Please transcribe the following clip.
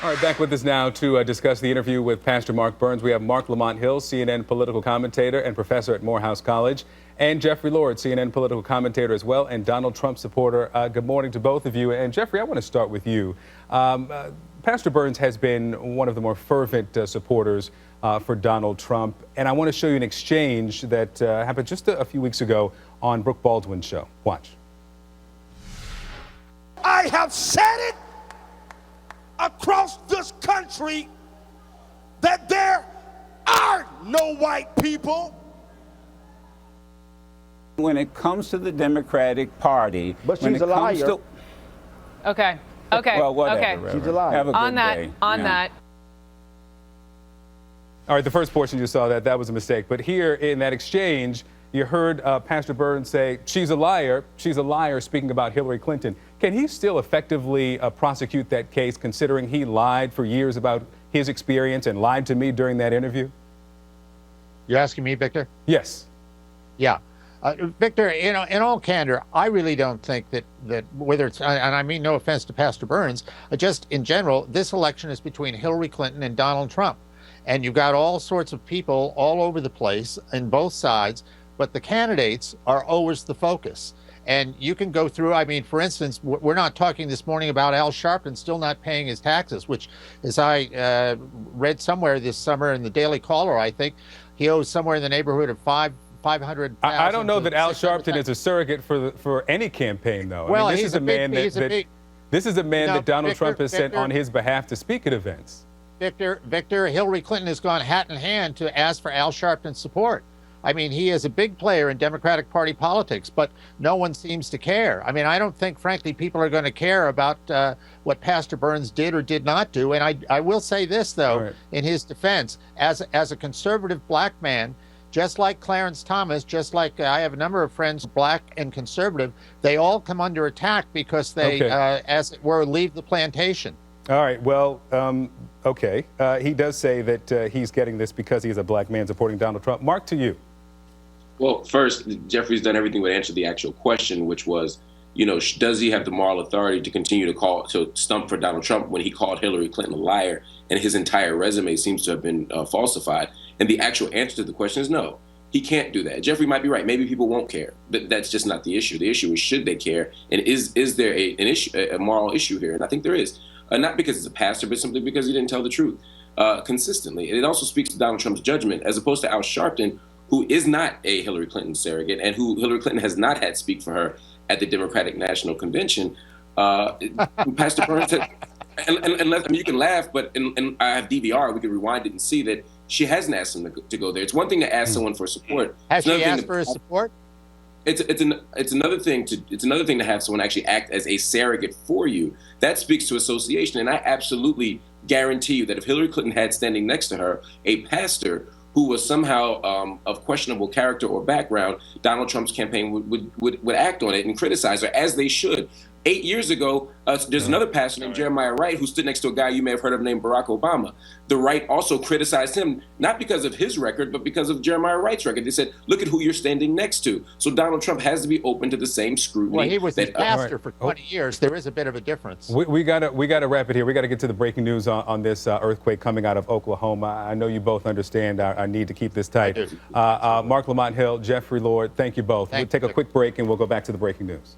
All right, back with us now to discuss the interview with Pastor Mark Burns. We have Marc Lamont Hill, CNN political commentator and professor at Morehouse College, and Jeffrey Lord, CNN political commentator as well, and Donald Trump supporter. Good morning to both of you. And Jeffrey, I want to start with you. Pastor Burns has been one of the more fervent supporters for Donald Trump, and I want to show you an exchange that happened just a few weeks ago on Brooke Baldwin's show. Watch. I have said it across this country that there are no white people. When it comes to the Democratic Party, but when she's it a comes liar. to Okay. well, whatever, Okay. Reverend. She's a liar. Have a On good that, day. on Yeah. that. All right, the first portion you saw that was a mistake. But here in that exchange, you heard Pastor Burns say, she's a liar, speaking about Hillary Clinton. Can he still effectively prosecute that case, considering he lied for years about his experience and lied to me during that interview? You're asking me, Victor? Yes. Yeah. Victor, in all candor, I really don't think that whether it's, and I mean no offense to Pastor Burns, just in general, this election is between Hillary Clinton and Donald Trump. And you've got all sorts of people all over the place in both sides, but the candidates are always the focus. And you can go through, I mean, for instance, we're not talking this morning about Al Sharpton still not paying his taxes, which, as I read somewhere this summer in the Daily Caller, I think, he owes somewhere in the neighborhood of $500,000. I don't know that Al Sharpton is a surrogate for any campaign, though. Well, I mean, this is a man that Donald Trump has sent on his behalf to speak at events. Victor, Hillary Clinton has gone hat in hand to ask for Al Sharpton's support. I mean, he is a big player in Democratic Party politics, but no one seems to care. I mean, I don't think, frankly, people are going to care about what Pastor Burns did or did not do. And I will say this, though, right, in his defense, as a conservative black man, just like Clarence Thomas, just like I have a number of friends, black and conservative, they all come under attack because they, as it were, leave the plantation. All right. Well, okay. He does say that he's getting this because he's a black man supporting Donald Trump. Mark, to you. Well, first, Jeffrey's done everything but answer the actual question, which was, does he have the moral authority to continue to stump for Donald Trump when he called Hillary Clinton a liar and his entire resume seems to have been falsified? And the actual answer to the question is no. He can't do that. Jeffrey might be right. Maybe people won't care. But that's just not the issue. The issue is, should they care? And is there an issue, a moral issue here? And I think there is. Not because he's a pastor, but simply because he didn't tell the truth consistently. And it also speaks to Donald Trump's judgment, as opposed to Al Sharpton, who is not a Hillary Clinton surrogate and who Hillary Clinton has not had speak for her at the Democratic National Convention. Pastor Burns said, and you can laugh, but and I have DVR, we can rewind it and see that she hasn't asked him to go there. It's one thing to ask someone for support. Has she asked for his support? It's another thing to have someone actually act as a surrogate for you. That speaks to association, and I absolutely guarantee you that if Hillary Clinton had standing next to her a pastor who was somehow of questionable character or background, Donald Trump's campaign would act on it and criticize her, as they should. 8 years ago, there's another pastor named Jeremiah Wright who stood next to a guy you may have heard of named Barack Obama. The right also criticized him, not because of his record, but because of Jeremiah Wright's record. They said, look at who you're standing next to. So Donald Trump has to be open to the same scrutiny. Well, he was a pastor for 20 years. There is a bit of a difference. We gotta wrap it here. We got to get to the breaking news on this earthquake coming out of Oklahoma. I know you both understand our need to keep this tight. Marc Lamont Hill, Jeffrey Lord, thank you both. We'll take a quick break and we'll go back to the breaking news.